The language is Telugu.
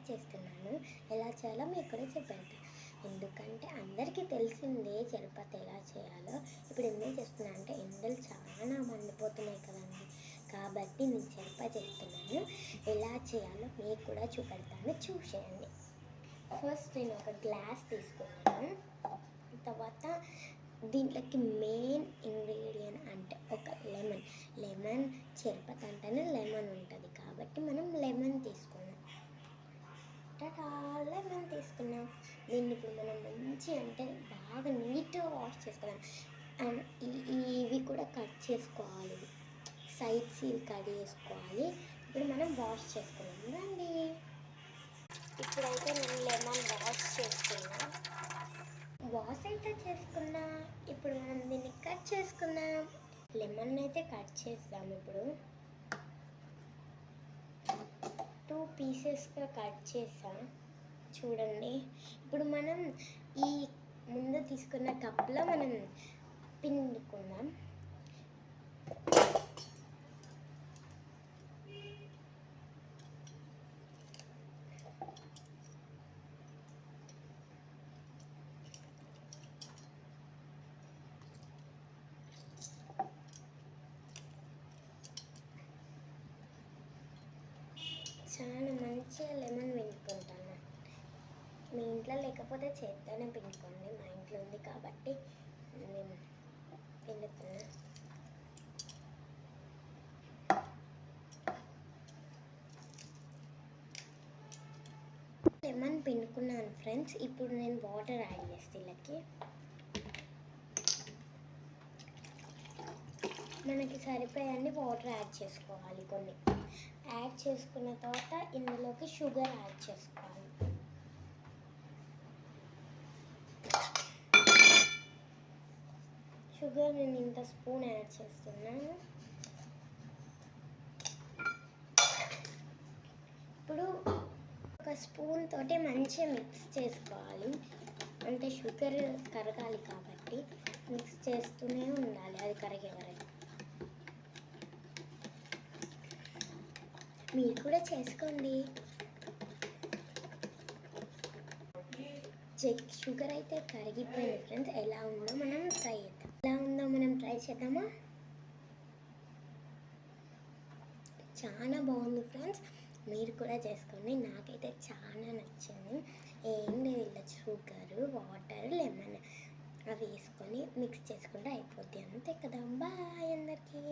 స్టార్ట్ చేస్తున్నాను. ఎలా చేయాలో మీకు కూడా చెప్పేద్దాం. ఎందుకంటే అందరికీ తెలిసిందే చపాతీ ఎలా చేయాలో. ఇప్పుడు ఎందుకు చేస్తున్నాను అంటే ఎండలు చాలా మండిపోతున్నాయి కదండి, కాబట్టి నేను చపాతీ చేస్తున్నాను. ఎలా చేయాలో మీకు కూడా చూపెడతాను, చూసేయండి. ఫస్ట్ నేను ఒక గ్లాస్ తీసుకున్నాను. తర్వాత దీంట్లోకి మెయిన్ ఇంగ్రీడియంట్ అంటే ఒక లెమన్ చపాతీ అంటేనే లెమన్ ఉంటుంది కాబట్టి మనం లెమన్ తీసుకున్నాం. లెమన్ తీసుకున్నాం. దీన్ని ఇప్పుడు మనం మంచిగా అంటే బాగా నీట్గా వాష్ చేసుకున్నాం. అండ్ ఇవి కూడా కట్ చేసుకోవాలి, సైడ్స్ ఇవి కట్ చేసుకోవాలి. ఇప్పుడు మనం వాష్ చేసుకున్నాం రండి. ఇప్పుడైతే నేను లెమన్ వాష్ చేసుకున్నాం. వాష్ అయితే చేసుకున్నా. ఇప్పుడు మనం దీన్ని కట్ చేసుకున్నాం. లెమన్ అయితే కట్ చేద్దాం. ఇప్పుడు 2 పీసెస్గా కట్ చేసాం చూడండి. ఇప్పుడు మనం ఈ ముందు తీసుకున్న కప్లో మనం పిండుకుందాం. చాలా మంచిగా లెమన్ పిండుకుంటాను. మీ ఇంట్లో లేకపోతే చేత్తోనే పిండుకోండి. మా ఇంట్లో ఉంది కాబట్టి నేను పిండుతున్నా. Lemon పిండుకున్నాను friends. ఇప్పుడు నేను వాటర్ యాడ్ చేస్తే వీళ్ళకి మనకి సరిపోయాన్ని వాటర్ యాడ్ చేసుకోవాలి. కొన్ని యాడ్ చేసుకున్న తర్వాత ఇందులోకి షుగర్ యాడ్ చేసుకోవాలి. షుగర్ నేను ఇంత స్పూన్ యాడ్ చేస్తున్నాను. ఇప్పుడు ఒక స్పూన్ తోటి మంచిగా మిక్స్ చేసుకోవాలి. అంటే షుగర్ కరగాలి కాబట్టి మిక్స్ చేస్తూనే ఉండాలి, అది కరిగే వరకు. మీరు కూడా చేసుకోండి. షుగర్ అయితే కరిగిపోయింది ఫ్రెండ్స్. ఎలా ఉందో మనం ట్రై చేద్దామా? చాలా బాగుంది ఫ్రెండ్స్. మీరు కూడా చేసుకోండి. నాకైతే చాలా నచ్చింది. ఏం లేదు, ఇలా షుగర్, వాటర్, లెమన్ అవి వేసుకొని మిక్స్ చేసుకుంటే అయిపోద్ది, అంతే కదా. బాయ్ అందరికీ.